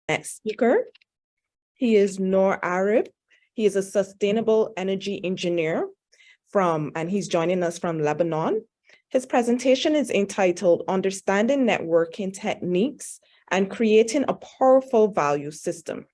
Next speaker, he is Nour Arab. He is a sustainable energy engineer and he's joining us from Lebanon. His presentation is entitled Understanding Networking Techniques and Creating a Powerful Value System.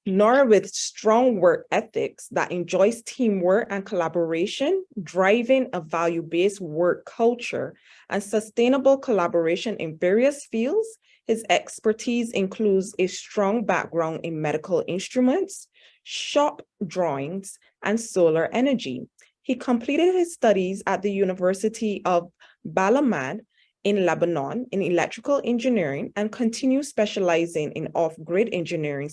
Nour, with strong work ethics that enjoys teamwork and collaboration, driving a value-based work culture and sustainable collaboration in various fields. His expertise includes a strong background in medical instruments, shop drawings, and solar energy. He completed his studies at the University of Balamad in Lebanon in electrical engineering and continues specializing in off-grid engineering,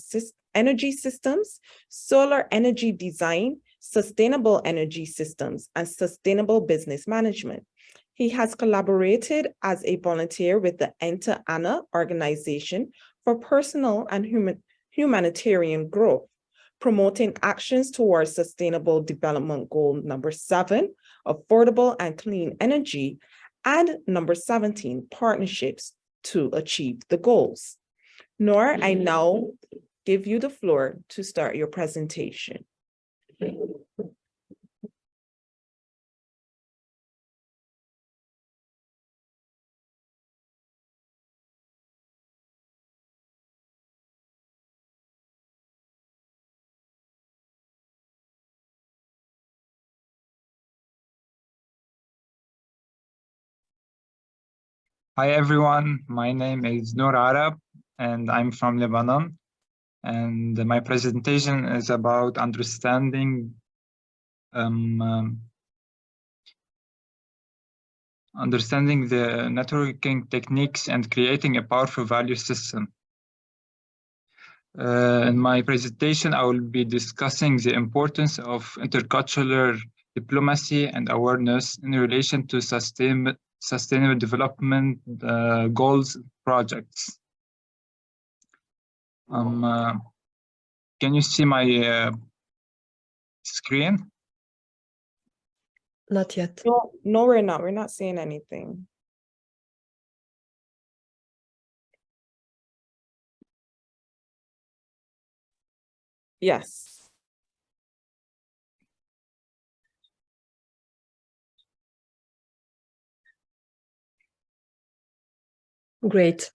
energy systems, solar energy design, sustainable energy systems, and sustainable business management. He has collaborated as a volunteer with the Enter Anna organization for personal and humanitarian growth, promoting actions towards Sustainable Development Goal number 7, affordable and clean energy, and number 17, partnerships to achieve the goals. Nour, I now give you the floor to start your presentation. Hi everyone, my name is Nour Arab and I'm from Lebanon, and my presentation is about understanding the networking techniques and creating a powerful value system. In my presentation, I will be discussing the importance of intercultural diplomacy and awareness in relation to sustainable development goals projects. Can you see my screen? Not yet. No, we're not. We're not seeing anything. Yes. Great.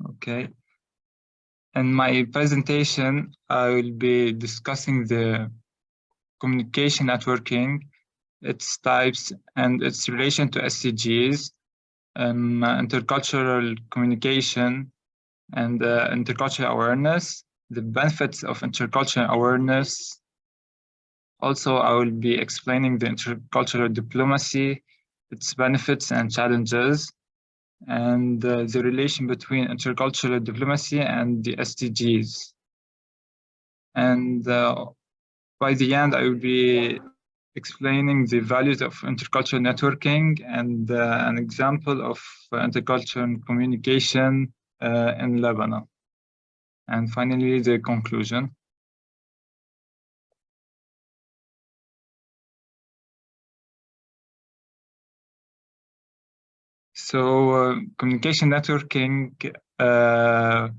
Okay. In my presentation, I will be discussing the communication networking, its types, and its relation to SDGs, intercultural communication, and intercultural awareness, the benefits of intercultural awareness. Also, I will be explaining the intercultural diplomacy, its benefits and challenges, and the relation between intercultural diplomacy and the SDGs. And by the end, I will be explaining the values of intercultural networking and an example of intercultural communication in Lebanon. And finally, the conclusion. So communication networking, the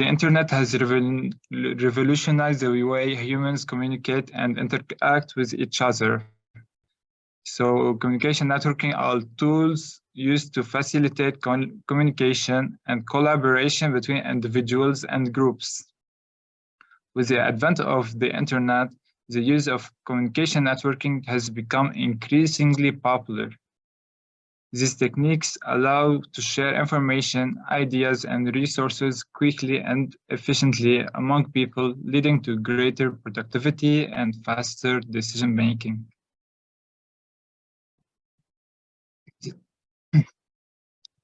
internet has revolutionized the way humans communicate and interact with each other. So communication networking are tools used to facilitate communication and collaboration between individuals and groups. With the advent of the internet, the use of communication networking has become increasingly popular. These techniques allow to share information, ideas, and resources quickly and efficiently among people, leading to greater productivity and faster decision-making.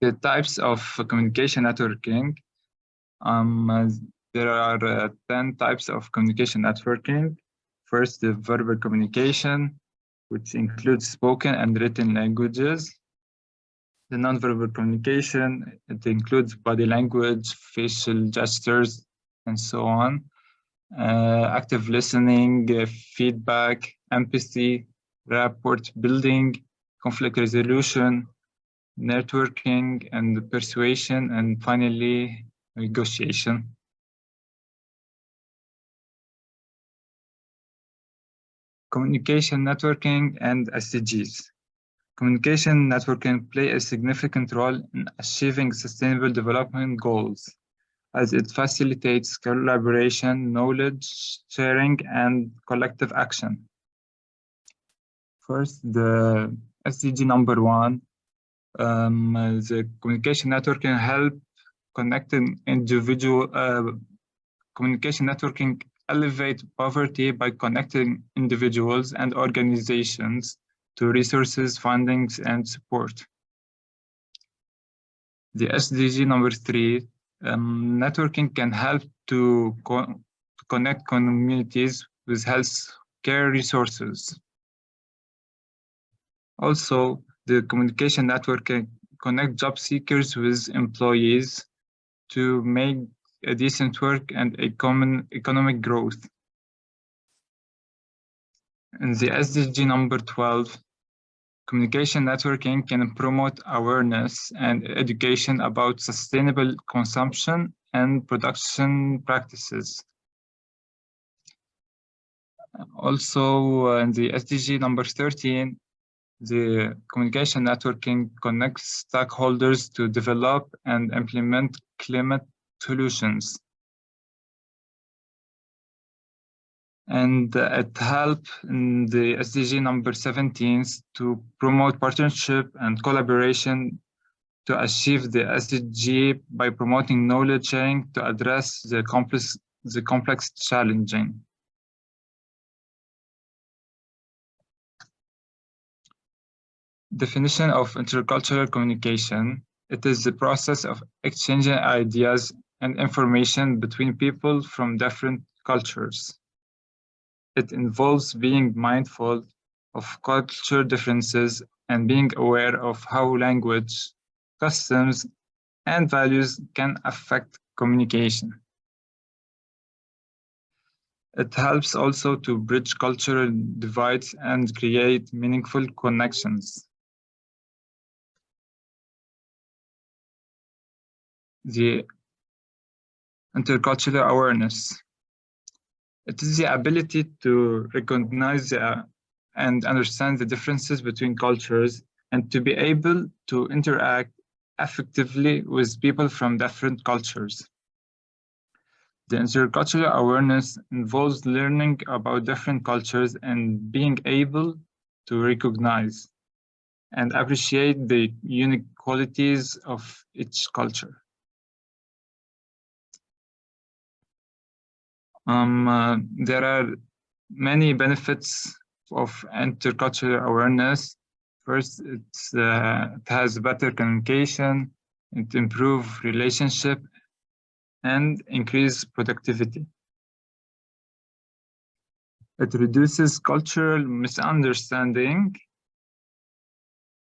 The types of communication networking. There are 10 types of communication networking. First, the verbal communication, which includes spoken and written languages. The nonverbal communication, it includes body language, facial gestures, and so on. Active listening, feedback, empathy, rapport building, conflict resolution, networking, and persuasion, and finally, negotiation. Communication networking and SDGs. Communication networking play a significant role in achieving sustainable development goals, as it facilitates collaboration, knowledge sharing, and collective action. First, the SDG number 1, the communication network can help connecting individual. Communication networking elevate poverty by connecting individuals and organizations to resources, fundings, and support. The SDG number 3, networking can help to connect communities with health care resources. Also, the communication network can connect job seekers with employees to make a decent work and a common economic growth. In the SDG number 12, communication networking can promote awareness and education about sustainable consumption and production practices. Also, in the SDG number 13, the communication networking connects stakeholders to develop and implement climate solutions. And it helps in the SDG number 17 to promote partnership and collaboration to achieve the SDG by promoting knowledge sharing to address the complex challenging. Definition of intercultural communication. It is the process of exchanging ideas and information between people from different cultures. It involves being mindful of cultural differences and being aware of how language, customs, and values can affect communication. It helps also to bridge cultural divides and create meaningful connections. The intercultural awareness. It is the ability to recognize and understand the differences between cultures and to be able to interact effectively with people from different cultures. The intercultural awareness involves learning about different cultures and being able to recognize and appreciate the unique qualities of each culture. There are many benefits of intercultural awareness. First, it has better communication, it improves relationship, and increase productivity. It reduces cultural misunderstanding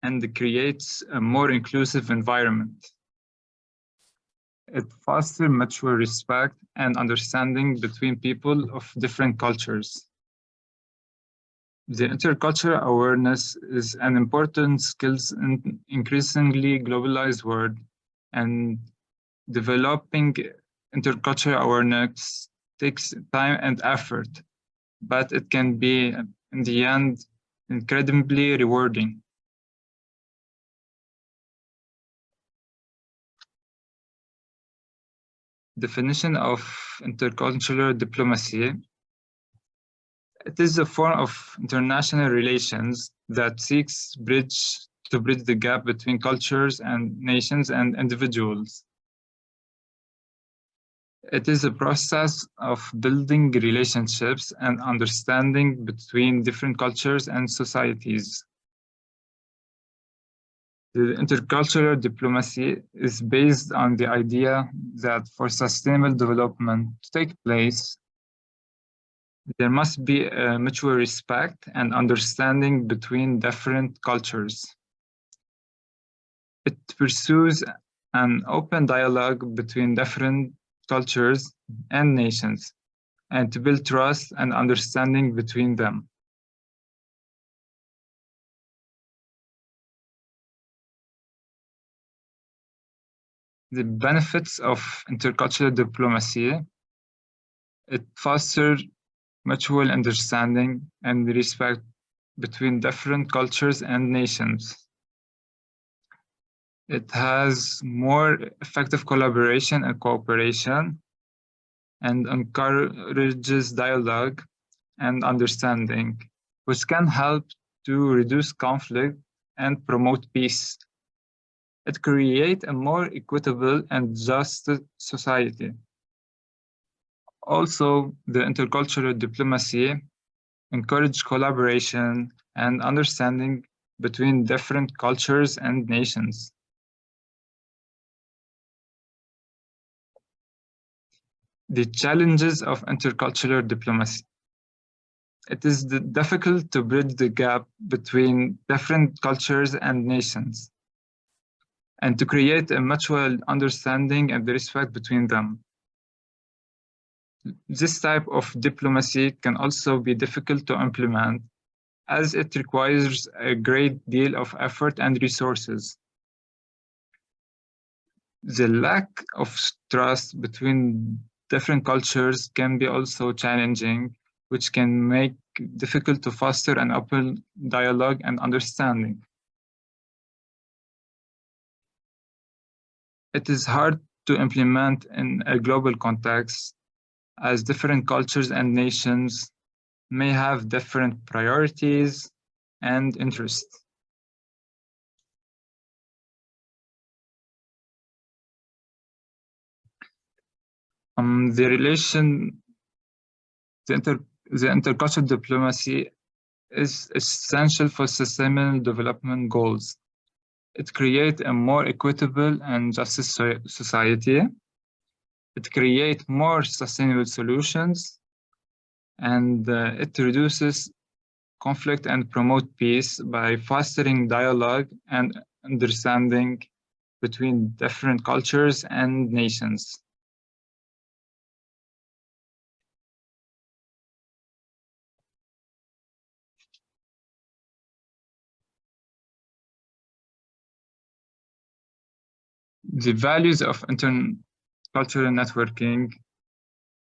and creates a more inclusive environment. It fosters mutual respect and understanding between people of different cultures. The intercultural awareness is an important skill in an increasingly globalized world, and developing intercultural awareness takes time and effort, but it can be, in the end, incredibly rewarding. Definition of intercultural diplomacy. It is a form of international relations that seeks to bridge the gap between cultures and nations and individuals. It is a process of building relationships and understanding between different cultures and societies. The intercultural diplomacy is based on the idea that for sustainable development to take place, there must be a mutual respect and understanding between different cultures. It pursues an open dialogue between different cultures and nations, and to build trust and understanding between them. The benefits of intercultural diplomacy: it fosters mutual understanding and respect between different cultures and nations. It has more effective collaboration and cooperation, and encourages dialogue and understanding, which can help to reduce conflict and promote peace. It creates a more equitable and just society. Also, the intercultural diplomacy encourages collaboration and understanding between different cultures and nations. The challenges of intercultural diplomacy. It is difficult to bridge the gap between different cultures and nations, and to create a mutual understanding and respect between them. This type of diplomacy can also be difficult to implement, as it requires a great deal of effort and resources. The lack of trust between different cultures can be also challenging, which can make it difficult to foster an open dialogue and understanding. It is hard to implement in a global context, as different cultures and nations may have different priorities and interests. The intercultural diplomacy is essential for sustainable development goals. It creates a more equitable and just society. It creates more sustainable solutions, and it reduces conflict and promote peace by fostering dialogue and understanding between different cultures and nations. The values of intercultural networking.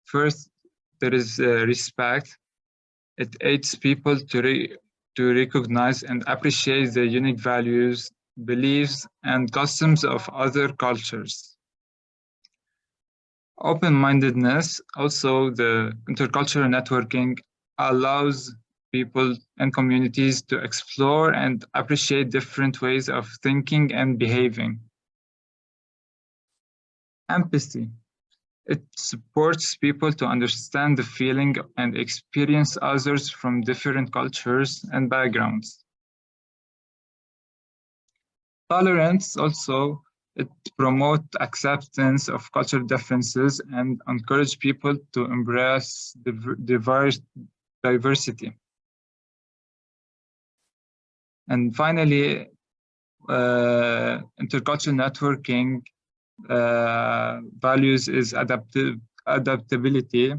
First, there is respect. It aids people to recognize and appreciate the unique values, beliefs, and customs of other cultures. Open-mindedness. Also, the intercultural networking allows people and communities to explore and appreciate different ways of thinking and behaving. Empathy. It supports people to understand the feeling and experience others from different cultures and backgrounds. Tolerance. Also, it promotes acceptance of cultural differences and encourage people to embrace diversity. And finally, intercultural networking values is adaptability.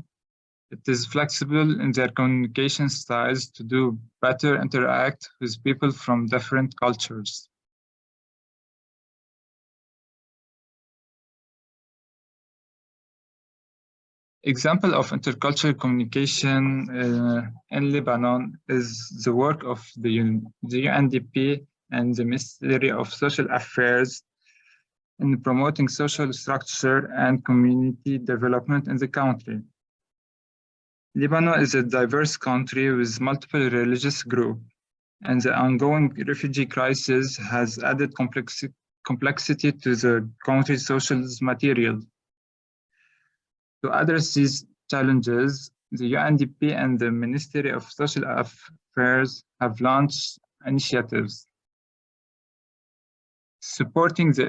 It is flexible in their communication styles to do better interact with people from different cultures. Example of intercultural communication in Lebanon is the work of the UNDP and the Ministry of Social Affairs in promoting social structure and community development in the country. Lebanon is a diverse country with multiple religious groups, and the ongoing refugee crisis has added complexity to the country's social material. To address these challenges, the UNDP and the Ministry of Social Affairs have launched initiatives supporting the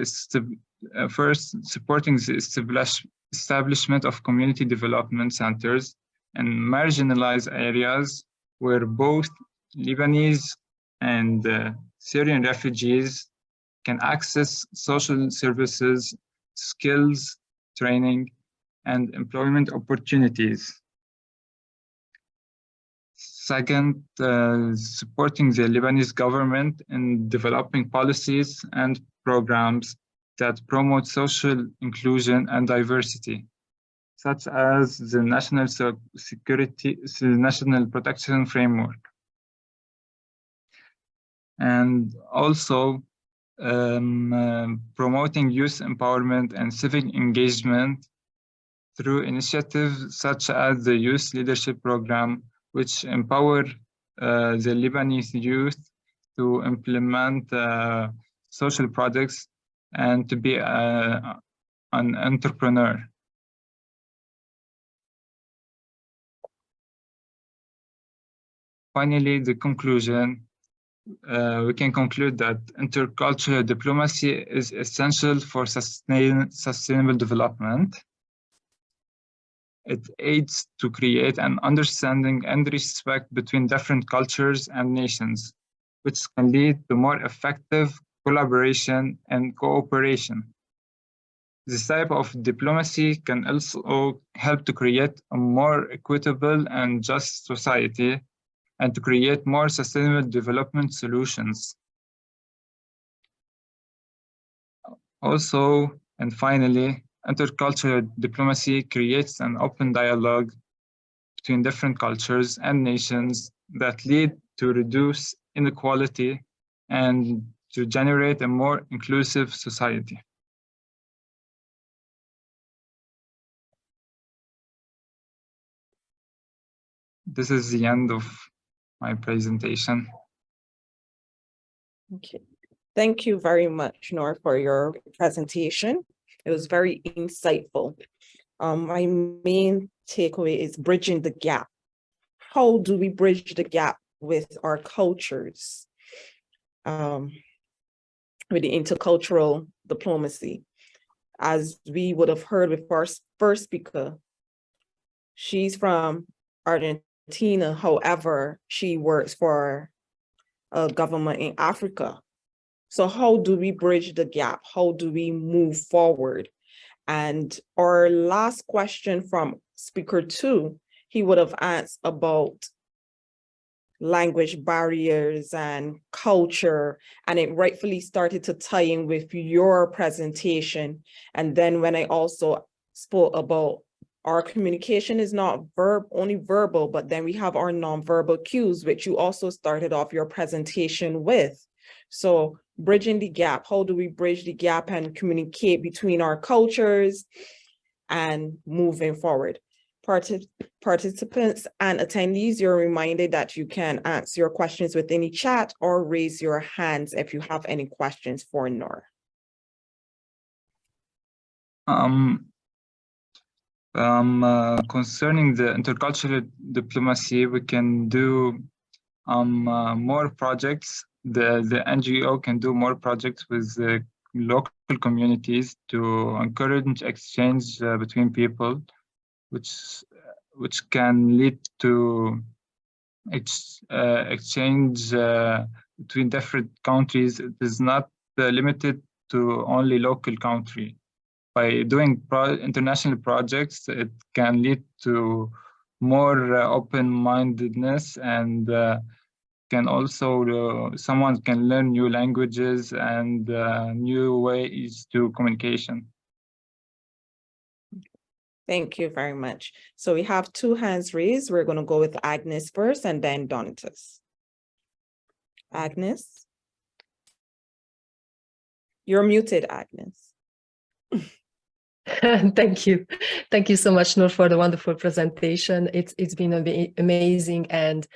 establishment of community development centers in marginalized areas where both Lebanese and Syrian refugees can access social services, skills, training, and employment opportunities. Second, supporting the Lebanese government in developing policies and programs that promote social inclusion and diversity, such as the National National Protection Framework. And also promoting youth empowerment and civic engagement through initiatives such as the Youth Leadership Program, which empower the Lebanese youth to implement social projects and to be an entrepreneur. Finally, the conclusion. We can conclude that intercultural diplomacy is essential for sustainable development. It aids to create an understanding and respect between different cultures and nations, which can lead to more effective collaboration and cooperation. This type of diplomacy can also help to create a more equitable and just society and to create more sustainable development solutions. Also, and finally, intercultural diplomacy creates an open dialogue between different cultures and nations that lead to reduce inequality and to generate a more inclusive society. This is the end of my presentation. Okay. Thank you very much, Nour, for your presentation. It was very insightful. My main takeaway is bridging the gap. How do we bridge the gap with our cultures, with the intercultural diplomacy? As we would have heard with our first speaker, she's from Argentina. However, she works for a government in Africa. So how do we bridge the gap? How do we move forward? And our last question from speaker 2, he would have asked about language barriers and culture, and it rightfully started to tie in with your presentation. And then when I also spoke about our communication is not only verbal, but then we have our nonverbal cues, which you also started off your presentation with. So bridging the gap, how do we bridge the gap and communicate between our cultures and moving forward? Participants and attendees, you're reminded that you can answer your questions within the chat or raise your hands if you have any questions for Nour. Concerning the intercultural diplomacy, we can do more projects. The NGO can do more projects with the local communities to encourage exchange between people, which can lead to exchange between different countries. It is not limited to only local country. By doing international projects, it can lead to more open-mindedness, and can also someone can learn new languages and new ways to communication. Thank you very much. So we have 2 hands raised. We're going to go with Agnes first and then Donatus. Agnes? You're muted, Agnes. Thank you. Thank you so much, Nour, for the wonderful presentation. It's been amazing. And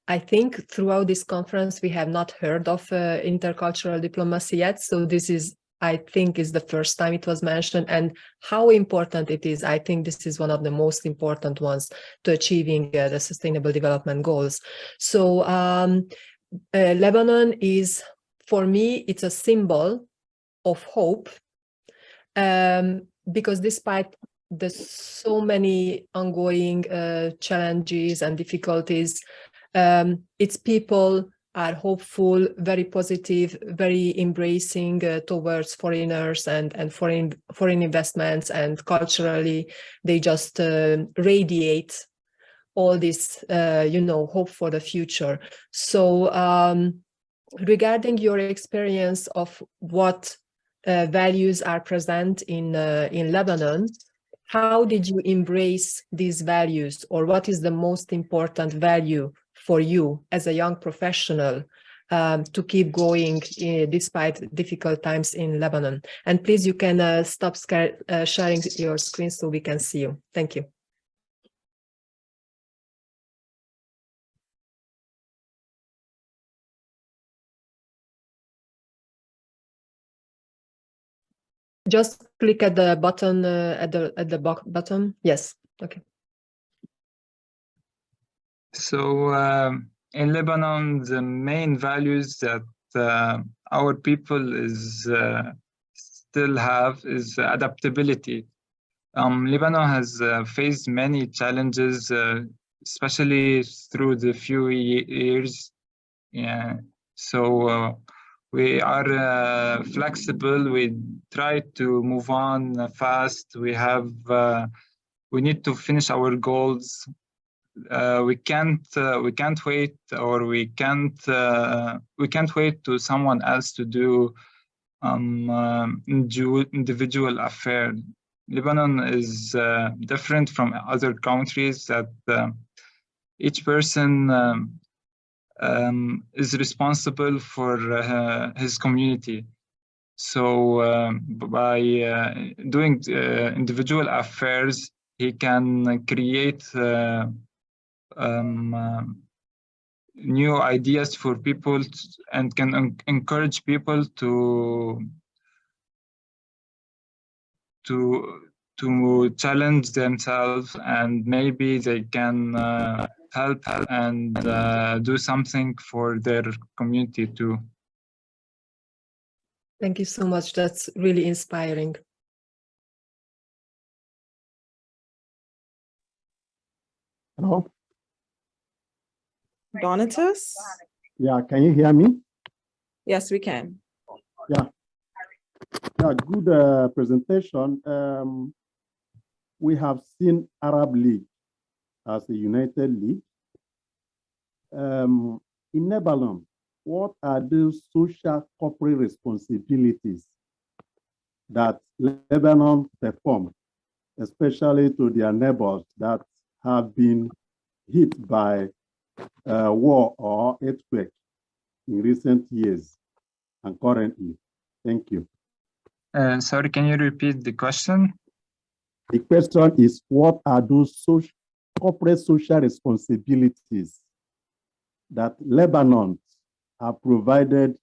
I think throughout this conference, we have not heard of intercultural diplomacy yet. So this is, I think, is the first time it was mentioned, and how important it is. I think this is one of the most important ones to achieving the Sustainable Development Goals. So Lebanon is, for me, it's a symbol of hope, because despite the so many ongoing challenges and difficulties, its people are hopeful, very positive, very embracing towards foreigners and foreign investments, and culturally they just radiate all this hope for the future. So regarding your experience of what values are present in Lebanon. How did you embrace these values, or what is the most important value for you as a young professional to keep going despite difficult times in Lebanon? And please, you can stop sharing your screen so we can see you. Thank you. Just click at the button at the bottom. Yes. Okay. So in Lebanon, the main values that our people still have is adaptability. Lebanon has faced many challenges, especially through the few years. Yeah. So we are flexible. We try to move on fast. We need to finish our goals. We can't wait, or we can't wait to someone else to do individual affair. Lebanon is different from other countries that each person is responsible for his community. So by doing individual affairs, he can create new ideas for people and can encourage people to challenge themselves, and maybe they can help and do something for their community too. Thank you so much. That's really inspiring. Hello? Donatus? Yeah, can you hear me? Yes, we can. Yeah, good presentation. We have seen Arab League as a united league. In Lebanon, what are the social corporate responsibilities that Lebanon perform, especially to their neighbors that have been hit by war or earthquake in recent years and currently? Thank you. Sorry, can you repeat the question? The question is, what are those corporate social responsibilities that Lebanon have provided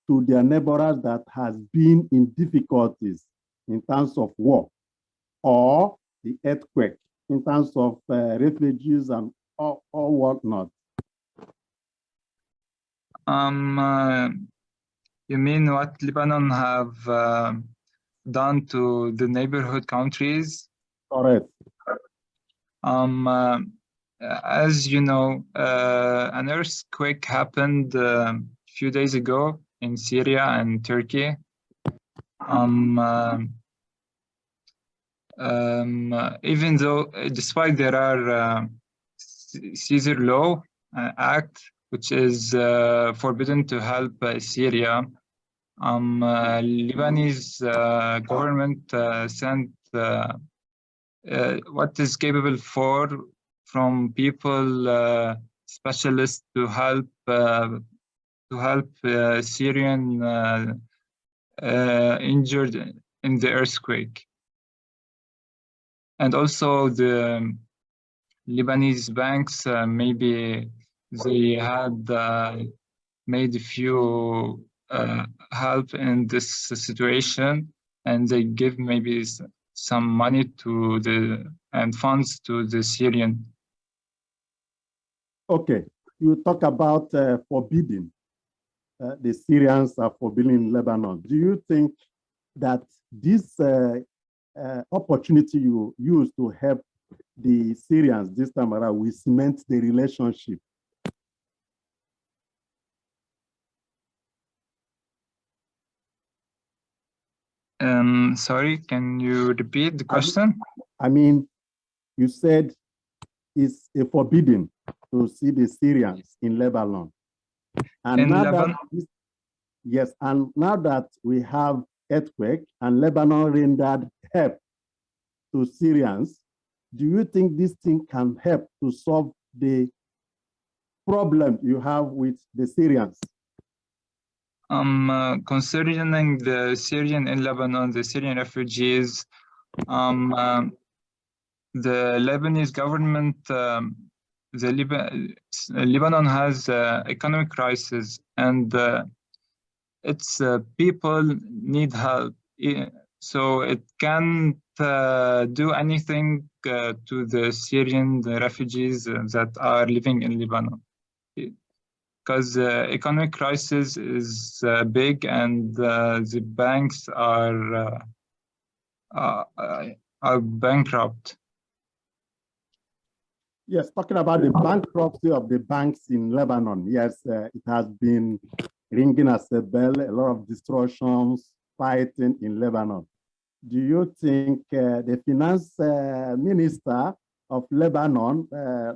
to their neighbors that has been in difficulties in terms of war or the earthquake, in terms of refugees and all whatnot? You mean what Lebanon have done to the neighborhood countries? Correct. As you know, an earthquake happened a few days ago in Syria and Turkey. Even though, despite there are Caesar Law Act, which is forbidden to help Syria, Lebanese government sent what is capable from people, specialists to help Syrian injured in the earthquake. And also the Lebanese banks, maybe they had made a few help in this situation, and they give maybe some money to and funds to the Syrian. Okay, you talk about forbidding. The Syrians are forbidding Lebanon. Do you think that this opportunity you use to help the Syrians this time around will cement the relationship? Sorry, can you repeat the question? I mean, you said it's a forbidden to see the Syrians in Lebanon. And in now Lebanon? yes, and now that we have earthquake and Lebanon rendered help to Syrians, do you think this thing can help to solve the problem you have with the Syrians? Concerning the Syrian in Lebanon, the Syrian refugees, the Lebanese government, Lebanon has economic crisis, and its people need help. So it can't do anything to the Syrian refugees that are living in Lebanon, because economic crisis is big, and the banks are bankrupt. Yes, talking about the bankruptcy of the banks in Lebanon. Yes, it has been ringing as a bell, a lot of destructions, fighting in Lebanon. Do you think the finance minister of Lebanon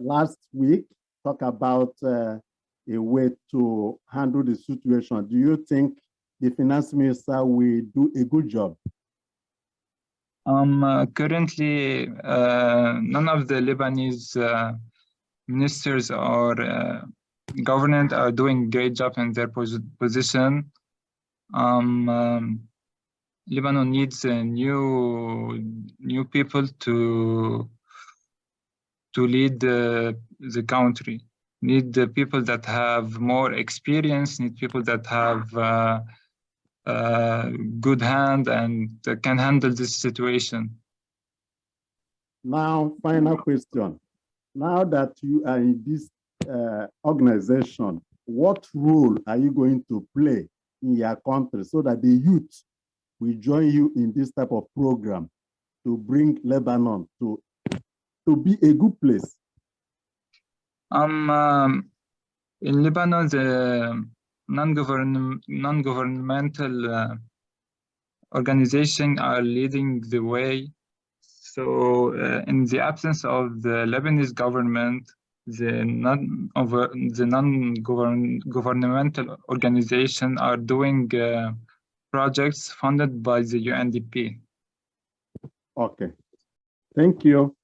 last week talked about a way to handle the situation? Do you think the finance minister will do a good job? Currently, none of the Lebanese ministers or government are doing a great job in their position. Lebanon needs new people to lead the country. Need the people that have more experience. Need people that have good hand and can handle this situation. Now, final question. Now that you are in this organization, what role are you going to play in your country so that the youth will join you in this type of program to bring Lebanon to be a good place? In Lebanon, the non-governmental organizations are leading the way. So, in the absence of the Lebanese government, the non-governmental organizations are doing projects funded by the UNDP. Okay, thank you.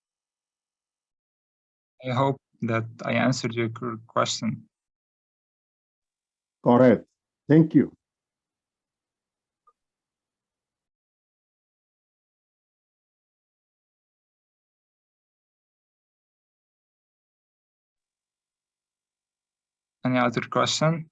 I hope that I answered your question. Correct. Thank you. Any other question?